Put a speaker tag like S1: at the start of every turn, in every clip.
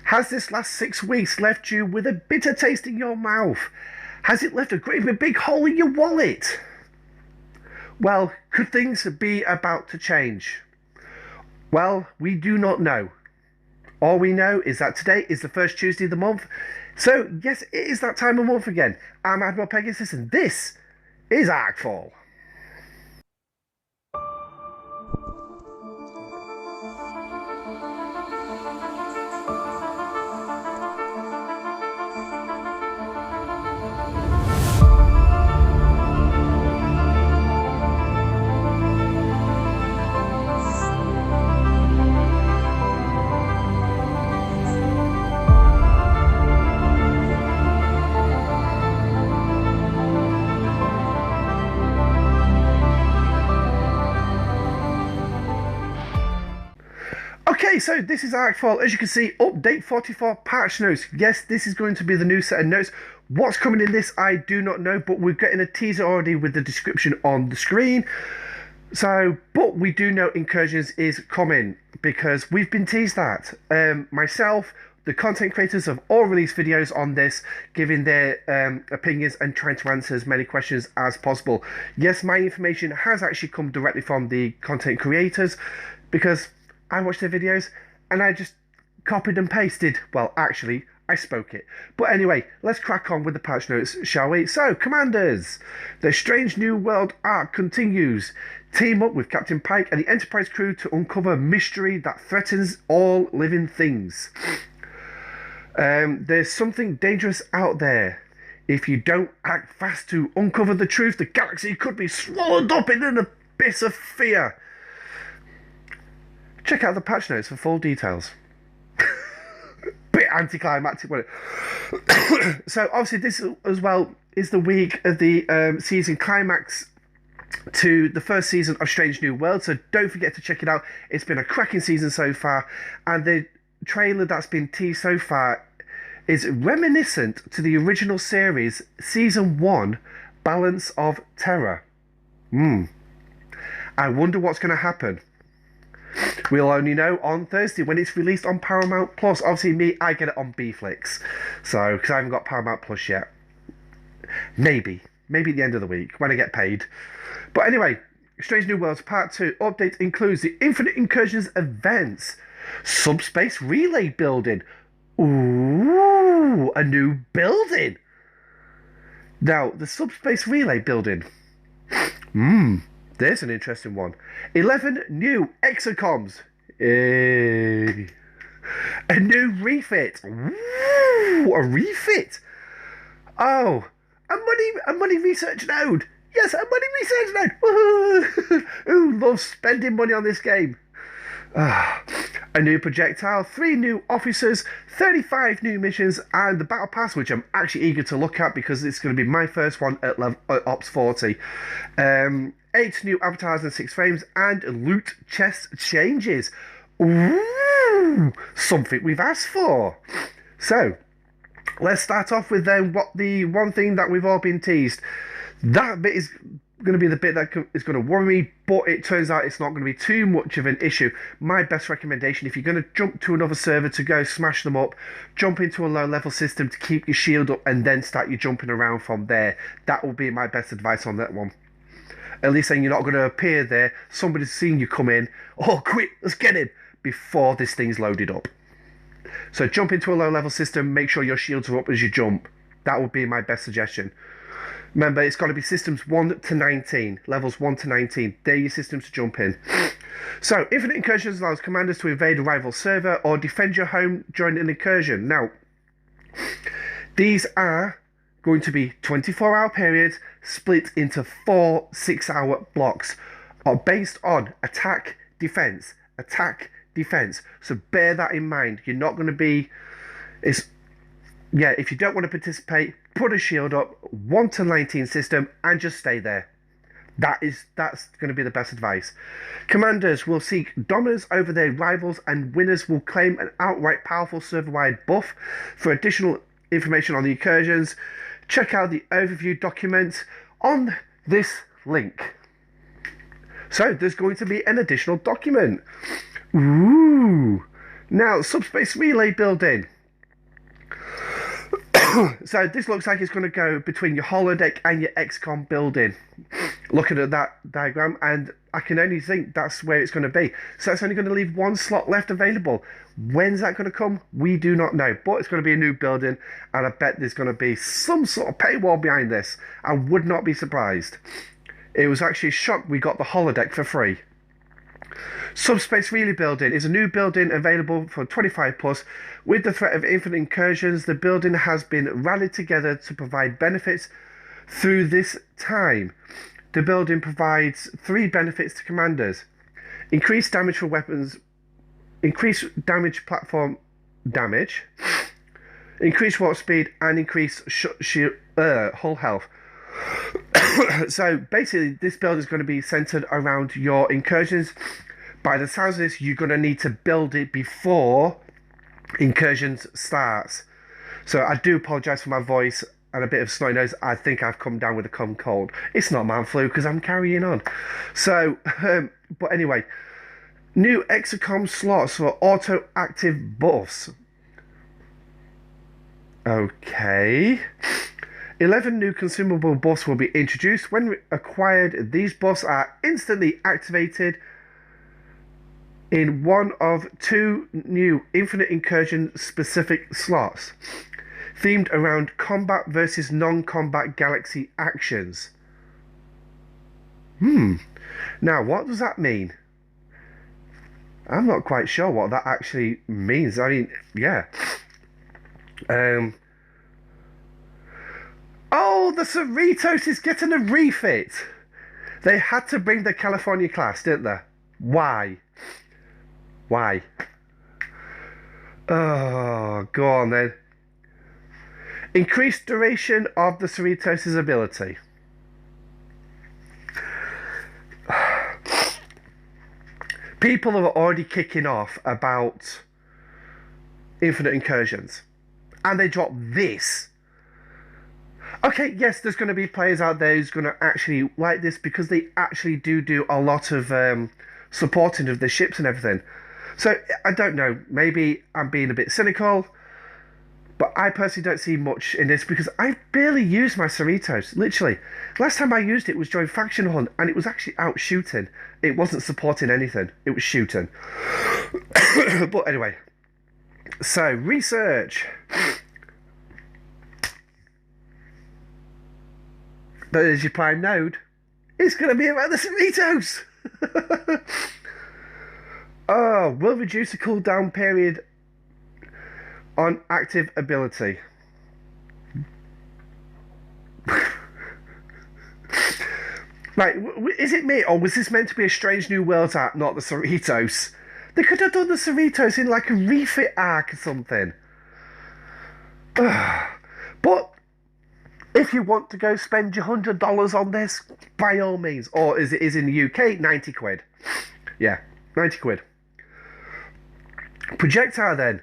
S1: Has this last 6 weeks left you with a bitter taste in your mouth? Has it left a great big hole in your wallet? Well, could things be about to change? Well, we do not know. All we know is that today is the first Tuesday of the month. So, yes, it is that time of month again. I'm Admiral Pegasus, and this is ArcFall. Okay, so this is ArcFall. As you can see, update 44 patch notes. Yes, this is going to be the new set of notes. What's coming in this, I do not know, but we're getting a teaser already with the description on the screen. So, but we do know Incursions is coming because we've been teased that. Myself, the content creators have all released videos on this, giving their opinions and trying to answer as many questions as possible. Yes, my information has actually come directly from the content creators because I watched their videos and I just copied and pasted. Well, actually, I spoke it. But anyway, let's crack on with the patch notes, shall we? So, Commanders, the Strange New World arc continues. Team up with Captain Pike and the Enterprise crew to uncover mystery that threatens all living things. There's something dangerous out there. If you don't act fast to uncover the truth, the galaxy could be swallowed up in an abyss of fear. Check out the patch notes for full details. Bit anticlimactic, wasn't it? So obviously this as well is the week of the season climax to the first season of Strange New World. So don't forget to check it out. It's been a cracking season so far, and the trailer that's been teased so far is reminiscent to the original series, season 1, Balance of Terror. I wonder what's going to happen. We'll only know on Thursday when it's released on Paramount Plus. Obviously, me, I get it on B-Flix. So, because I haven't got Paramount Plus yet. Maybe at the end of the week when I get paid. But anyway, Strange New Worlds Part 2 update includes the Infinite Incursions events, subspace relay building. Ooh, a new building. Now, the subspace relay building. There's an interesting one. 11 new exocombs. A new refit. Ooh, a refit. Oh, a money research node. Yes, a money research node. Woohoo! Who loves spending money on this game? A new projectile, 3 new officers, 35 new missions, and the battle pass, which I'm actually eager to look at because it's going to be my first one at Ops 40. 8 new avatars and 6 frames, and loot chest changes. Ooh, something we've asked for. So, let's start off with then the one thing that we've all been teased. That bit is going to be the bit that is going to worry me, but it turns out it's not going to be too much of an issue. My best recommendation, if you're going to jump to another server to go smash them up, jump into a low level system to keep your shield up and then start your jumping around from there. That will be my best advice on that one. At least then you're not going to appear there, somebody's seen you come in, oh quick, let's get in, before this thing's loaded up. So jump into a low level system, make sure your shields are up as you jump. That would be my best suggestion. Remember, it's got to be systems 1 to 19, levels 1 to 19. They're your systems to jump in. So, Infinite Incursions allows commanders to invade a rival server or defend your home during an incursion. Now, these are going to be 24-hour periods split into 4 6-hour blocks, are based on attack, defense. So bear that in mind. You're not going to be... if you don't want to participate, put a shield up, 1 to 19 system, and just stay there. That's going to be the best advice. Commanders will seek dominance over their rivals, and winners will claim an outright powerful server-wide buff. For additional information on the incursions, check out the overview document on this link. So there's going to be an additional document. Ooh. Now, subspace relay building. So this looks like it's going to go between your holodeck and your XCOM building. Looking at that diagram, and I can only think that's where it's going to be. So it's only going to leave one slot left available. When's that going to come? We do not know. But it's going to be a new building, and I bet there's going to be some sort of paywall behind this. I would not be surprised. It was actually a shock we got the holodeck for free. Subspace Relay Building is a new building available for 25 plus. With the threat of infinite incursions, the building has been rallied together to provide benefits through this time. The building provides 3 benefits to commanders: increased damage for weapons, increased damage platform damage, increased warp speed, and increased hull health. So basically this build is going to be centered around your incursions. By the sounds of this, you're going to need to build it before incursions starts. So I do apologise for my voice and a bit of snotty nose. I think I've come down with a common cold. It's not man flu because I'm carrying on. So, but anyway, new exocomb slots for auto-active buffs. Okay. 11 new consumable buffs will be introduced. When acquired, these buffs are instantly activated in one of 2 new infinite incursion specific slots, themed around combat versus non-combat galaxy actions. Now, what does that mean? I'm not quite sure what that actually means. I mean, yeah. Oh, the Cerritos is getting a refit. They had to bring the California class, didn't they? Why? Why? Oh, go on then. Increased duration of the Cerritos' ability. People are already kicking off about infinite incursions, and they drop this. Okay, yes, there's going to be players out there who's going to actually like this because they actually do a lot of supporting of the ships and everything. So, I don't know, maybe I'm being a bit cynical, but I personally don't see much in this because I barely use my Cerritos, literally. Last time I used it was during Faction Hunt, and it was actually out shooting. It wasn't supporting anything, it was shooting. But anyway, so, research. There's your prime node. It's going to be about the Cerritos! Oh, will reduce the cooldown period on active ability. Right, is it me, or was this meant to be a Strange New Worlds arc, not the Cerritos? They could have done the Cerritos in like a refit arc or something. But if you want to go spend your $100 on this, by all means. Or as it is in the UK, 90 quid. Yeah, 90 quid. Projectile then.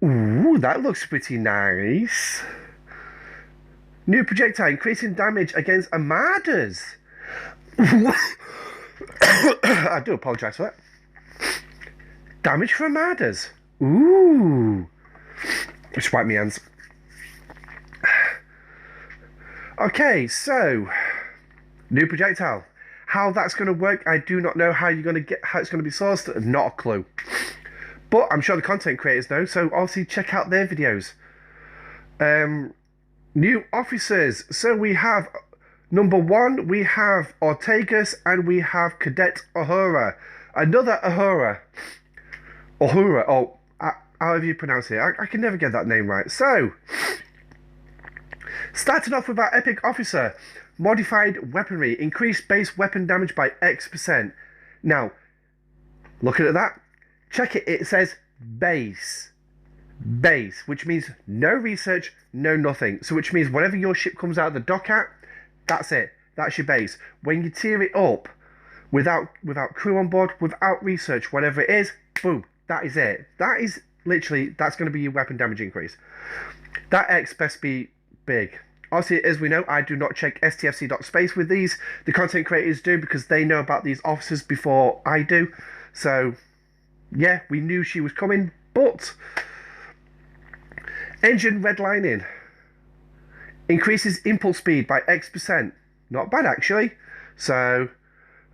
S1: Ooh, that looks pretty nice. New projectile, increasing damage against armadas. I do apologise for that. Damage for armadas. Ooh. Just wipe my hands. Okay, so new projectile. How that's going to work, I do not know. How it's going to be sourced, not a clue. But I'm sure the content creators know, so obviously check out their videos. New officers. So we have number 1, we have Ortegas, and we have Cadet Uhura. Another Uhura. Uhura, oh, however you pronounce it. I can never get that name right. So, starting off with our epic officer. Modified weaponry. Increased base weapon damage by X%. Now, looking at that, check it. It says base. Base, which means no research, no nothing. So which means whatever your ship comes out of the dock at, that's it. That's your base. When you tier it up, without crew on board, without research, whatever it is, boom, that is it. That is literally, that's going to be your weapon damage increase. That X best be big. Obviously, as we know, I do not check stfc.space with these. The content creators do because they know about these officers before I do. So, yeah, we knew she was coming, but engine redlining. Increases impulse speed by X%. Not bad, actually. So,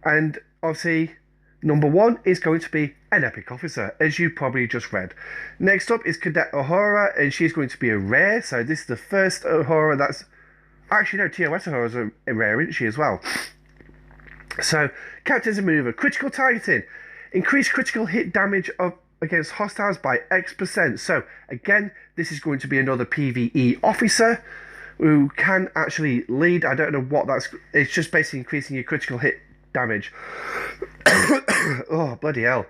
S1: and obviously, number 1 is going to be an epic officer, as you probably just read. Next up is Cadet Uhura, and she's going to be a rare. So this is the first Uhura that's... Actually, no, TOS Uhura's a rare, isn't she, as well? So, Captain's a mover. Critical targeting. Increase critical hit damage against hostiles by X%. So, again, this is going to be another PvE officer who can actually lead. I don't know what that's... It's just basically increasing your critical hit damage. Oh, bloody hell.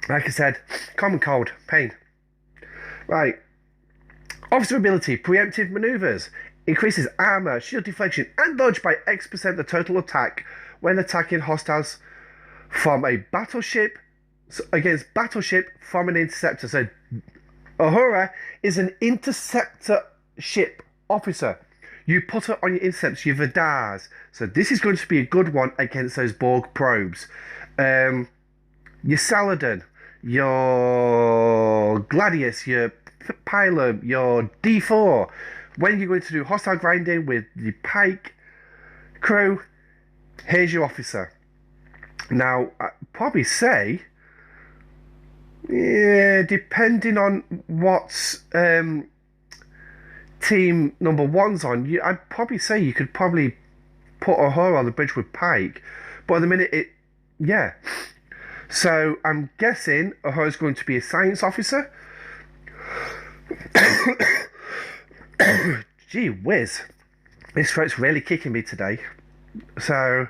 S1: Like I said, common cold. Pain. Right. Officer ability. Preemptive maneuvers. Increases armor, shield deflection, and dodge by X% the total attack when attacking hostiles from a battleship against battleship from an interceptor. So Uhura is an interceptor ship officer. You put her on your intercepts, your Vidars. So this is going to be a good one against those Borg probes. Your Saladin, your Gladius, your Pylum, your D4. When you're going to do hostile grinding with the Pike crew, here's your officer. Now, I'd probably say, yeah, depending on what team number 1's on, I'd probably say you could probably put her on the bridge with Pike. But at the minute, yeah. So I'm guessing Uhura's going to be a science officer. Gee whiz, this throat's really kicking me today. So,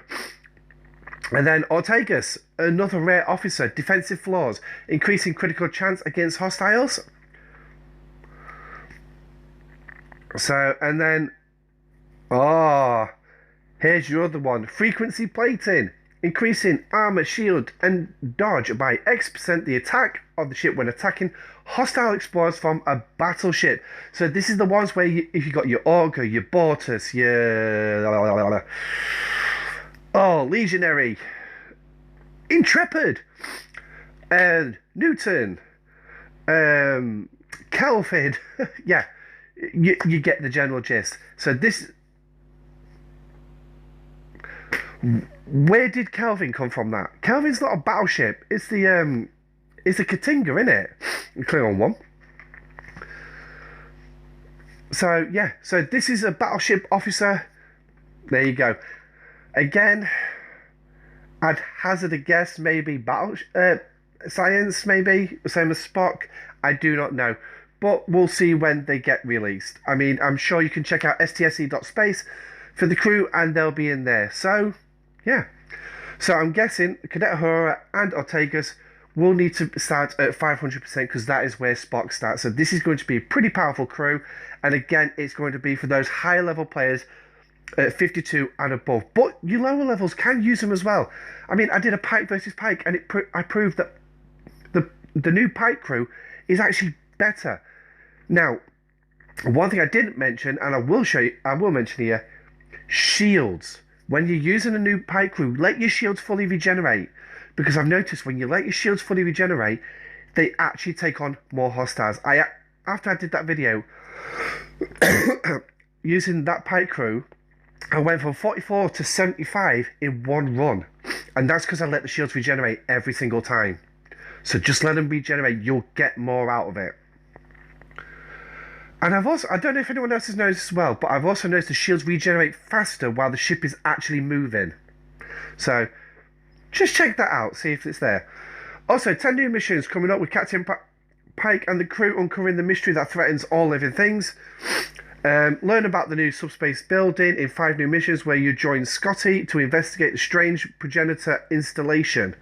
S1: and then Ortegas, another rare officer, defensive flaws, increasing critical chance against hostiles. So, and then, here's your other one, frequency plating, increasing armor, shield, and dodge by X% the attack of the ship when attacking hostile explorers from a battleship. So this is the ones where if you got your Augur, your Bortus, your Legionary, Intrepid, and Newton, Kelvin. Yeah, you get the general gist. So this... Where did Kelvin come from? That Kelvin's not a battleship. It's the Katinga, isn't it? The Klingon one. So yeah. So this is a battleship officer. There you go. Again, I'd hazard a guess. Maybe battle science. Maybe same as Spock. I do not know. But we'll see when they get released. I mean, I'm sure you can check out stse.space for the crew, and they'll be in there. So. Yeah, so I'm guessing Cadet Uhura and Ortegas will need to start at 500% because that is where Spock starts. So this is going to be a pretty powerful crew, and again, it's going to be for those higher level players at 52 and above. But you lower levels can use them as well. I mean, I did a Pike versus Pike, and I proved that the new Pike crew is actually better. Now, one thing I didn't mention, and I will mention here, shields. When you're using a new Pike crew, let your shields fully regenerate. Because I've noticed when you let your shields fully regenerate, they actually take on more hostiles. After I did that video, using that Pike crew, I went from 44 to 75 in one run. And that's because I let the shields regenerate every single time. So just let them regenerate, you'll get more out of it. And I've also, I don't know if anyone else has noticed as well, but I've also noticed the shields regenerate faster while the ship is actually moving. So, just check that out, see if it's there. Also, 10 new missions coming up with Captain Pike and the crew uncovering the mystery that threatens all living things. Learn about the new subspace building in 5 new missions where you join Scotty to investigate the strange progenitor installation.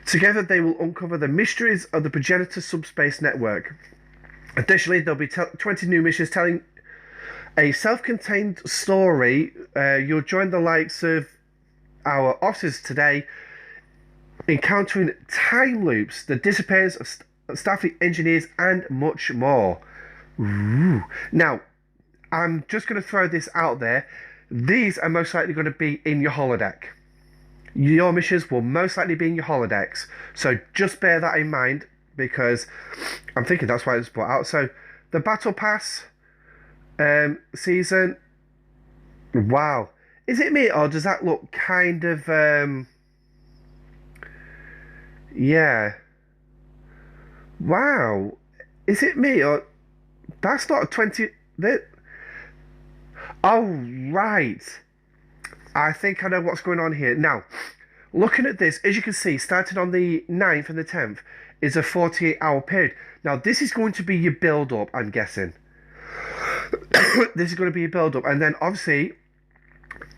S1: Together, they will uncover the mysteries of the progenitor subspace network. Additionally, there'll be 20 new missions telling a self-contained story. You'll join the likes of our officers today, encountering time loops, the disappearance of Starfleet engineers, and much more. Ooh. Now, I'm just going to throw this out there. These are most likely going to be in your holodeck. Your missions will most likely be in your holodecks. So just bear that in mind, because I'm thinking that's why it's brought out. So the Battle Pass, season. Wow. Is it me or does that look kind of yeah. Wow. Is it me or that's not a 20 that oh right. I think I know what's going on here. Now, looking at this, as you can see, starting on the 9th and the 10th is a 48-hour period. Now, this is going to be your build-up, I'm guessing. This is going to be your build-up. And then, obviously,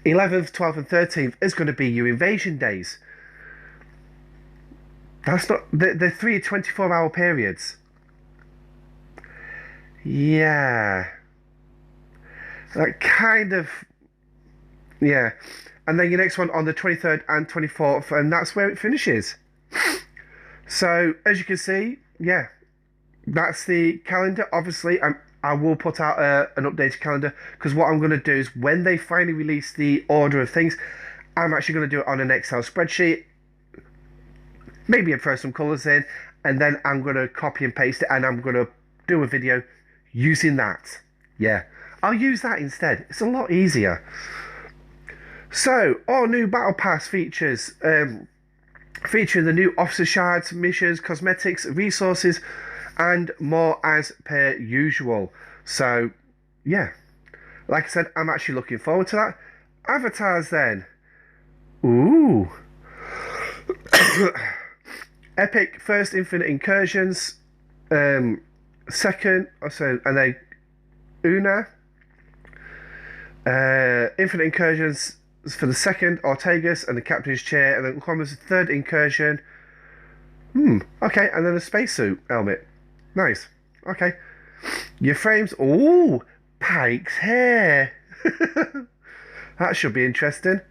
S1: 11th, 12th, and 13th is going to be your invasion days. That's not... The 3 24-hour periods. Yeah. That kind of... Yeah. And then your next one on the 23rd and 24th, and that's where it finishes. So, as you can see, yeah, that's the calendar. Obviously, I will put out an updated calendar, because what I'm going to do is when they finally release the order of things, I'm actually going to do it on an Excel spreadsheet. Maybe I'll throw some colours in, and then I'm going to copy and paste it, and I'm going to do a video using that. Yeah, I'll use that instead. It's a lot easier. So, all new Battle Pass features, featuring the new Officer Shards, missions, cosmetics, resources, and more as per usual. So, yeah. Like I said, I'm actually looking forward to that. Avatars then. Ooh. Epic first Infinite Incursions. Second, also, and then Una. Infinite Incursions for the second, Ortegas and the Captain's Chair, and then Quama's third incursion. Okay, and then a spacesuit helmet. Nice. Okay. Your frames. Ooh, Pike's hair. That should be interesting.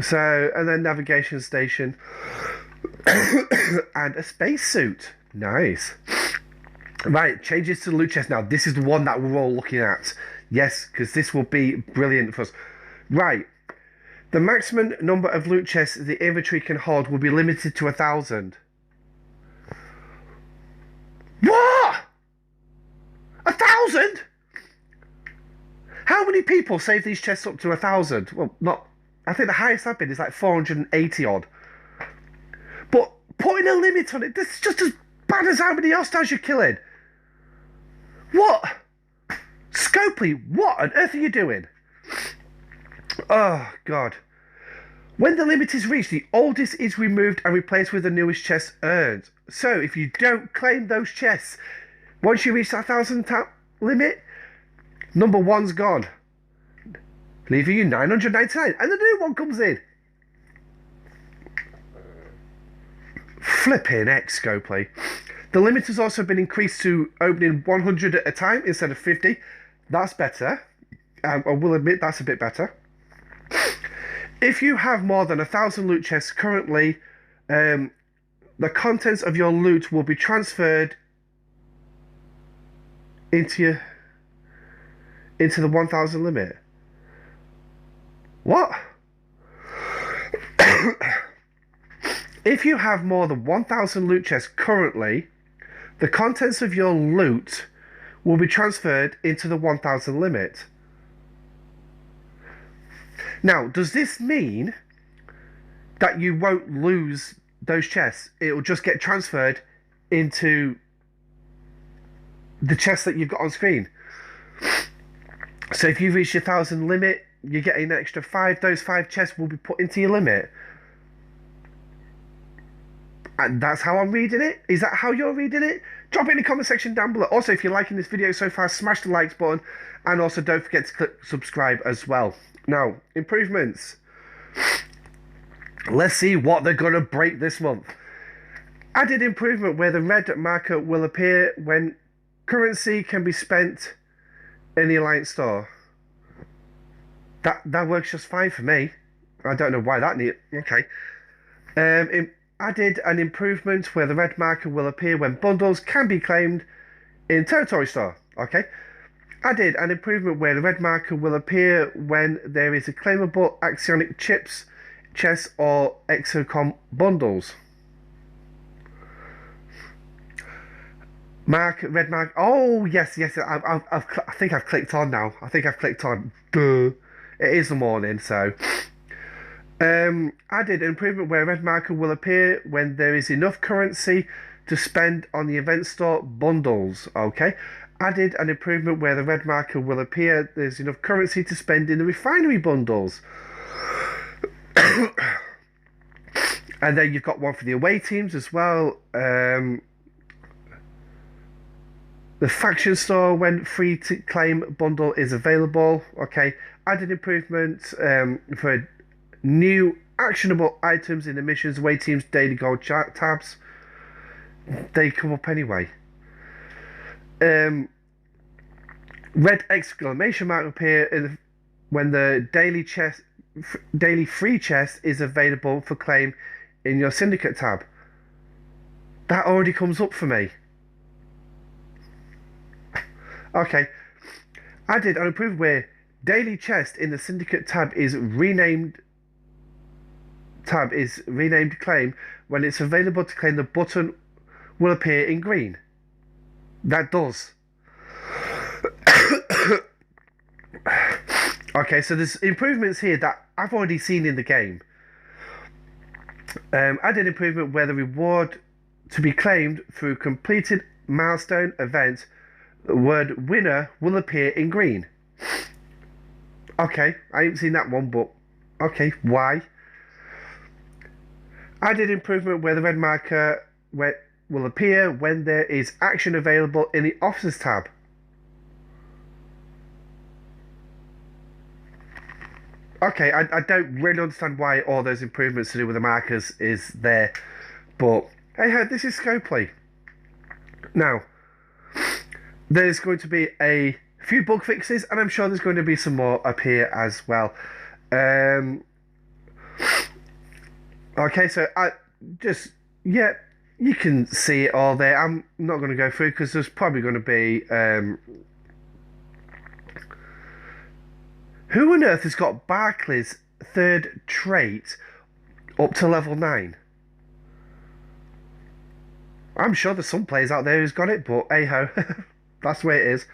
S1: So, and then navigation station. And a spacesuit. Nice. Right, changes to the loot chest. Now, this is the one that we're all looking at. Yes, because this will be brilliant for us. Right, the maximum number of loot chests the inventory can hold will be limited to 1,000. What? 1,000? How many people save these chests up to 1,000? Well, not. I think the highest I've been is like 480 odd. But putting a limit on it, this is just as bad as how many hostiles you're killing. What? Scopely, what on earth are you doing? Oh, God. When the limit is reached, the oldest is removed and replaced with the newest chest earned. So, if you don't claim those chests, once you reach that 1,000 limit, number one's gone. Leaving you 999, and the new one comes in. Flipping heck, Scopely. The limit has also been increased to opening 100 at a time instead of 50. That's better. I will admit that's a bit better. If you have more than 1,000 loot chests currently, the contents of your loot will be transferred into the 1,000 limit. What? If you have more than 1,000 loot chests currently, the contents of your loot will be transferred into the 1,000 limit. Now, does this mean that you won't lose those chests? It will just get transferred into the chests that you've got on screen. So if you reach your 1,000 limit, you're getting an extra 5. Those 5 chests will be put into your limit. And that's how I'm reading it. Is that how you're reading it? Drop it in the comment section down below. Also, if you're liking this video so far, smash the likes button. And also don't forget to click subscribe as well. Now, improvements. Let's see what they're going to break this month. Added improvement where the red marker will appear when currency can be spent in the Alliance store. That works just fine for me. I don't know why that need. Okay. Added an improvement where the red marker will appear when bundles can be claimed in territory store. Okay. Added an improvement where the red marker will appear when there is a claimable axionic chips, chests, or exocomb bundles. Red mark. Oh, yes, yes. I think I've clicked on now. I think I've clicked on. Duh. It is the morning, so. Added an improvement where a red marker will appear when there is enough currency to spend on the event store bundles. Okay. Added an improvement where the red marker will appear there's enough currency to spend in the refinery bundles. And then you've got one for the away teams as well. The faction store when free to claim bundle is available. Okay. Added improvement for new actionable items in the missions away teams daily gold tabs. They come up anyway. Red exclamation mark appear when the daily free chest is available for claim in your syndicate tab. That already comes up for me. Okay. Added an improvement where daily chest in the syndicate tab is renamed claim. When it's available to claim, the button will appear in green. That does. Okay, so there's improvements here that I've already seen in the game. Added improvement where the reward to be claimed through completed milestone event, the word winner will appear in green. Okay, I haven't seen that one, but okay, why? Added improvement where the red marker will appear when there is action available in the officers tab. Okay, I don't really understand why all those improvements to do with the markers is there, but hey, this is Scopely. Now, there's going to be a few bug fixes, and I'm sure there's going to be some more up here as well. Okay, so yeah, you can see it all there. I'm not going to go through because there's probably going to be who on earth has got Barclay's third trait up to level 9? I'm sure there's some players out there who's got it, but hey ho, that's the way it is.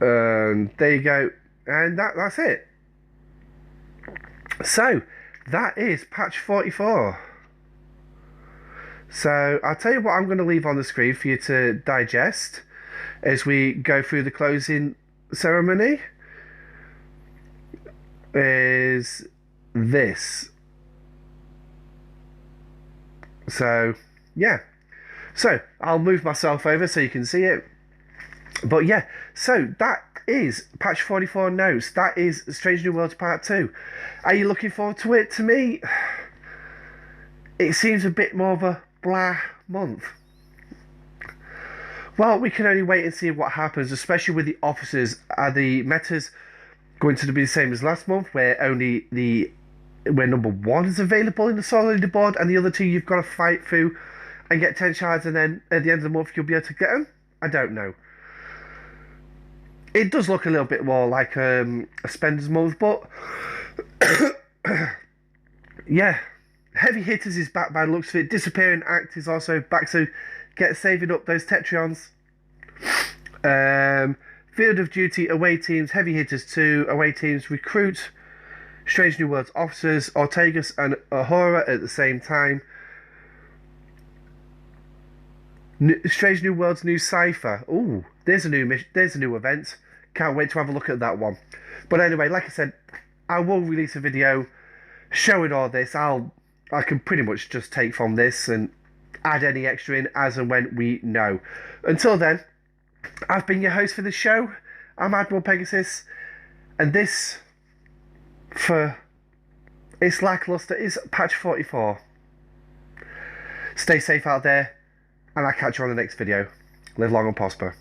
S1: And there you go, and that's it. So that is patch 44. So I'll tell you what I'm going to leave on the screen for you to digest as we go through the closing ceremony is this. So yeah, so I'll move myself over so you can see it. But yeah, so that is patch 44 notes. That is Strange New Worlds Part 2. Are you looking forward to it? To me, it seems a bit more of a blah month. Well, we can only wait and see what happens, especially with the officers. Are the metas going to be the same as last month, where where number 1 is available in the solo leaderboard, and the other 2 you've got to fight through and get 10 shards, and then at the end of the month you'll be able to get them? I don't know. It does look a little bit more like a spender's month, but yeah, heavy hitters is back by the looks of it. Disappearing act is also back, so get saving up those Tetrions. Field of duty away teams, heavy hitters 2 away teams recruit Strange New Worlds officers, Ortegas and Ahura at the same time. Strange New Worlds new cipher. Ooh, there's a new event. Can't wait to have a look at that one. But anyway, like I said, I will release a video showing all this. I can pretty much just take from this and add any extra in as and when we know. Until then, I've been your host for this show. I'm Admiral Pegasus, and this for It's Lackluster is patch 44. Stay safe out there, and I'll catch you on the next video. Live long and prosper.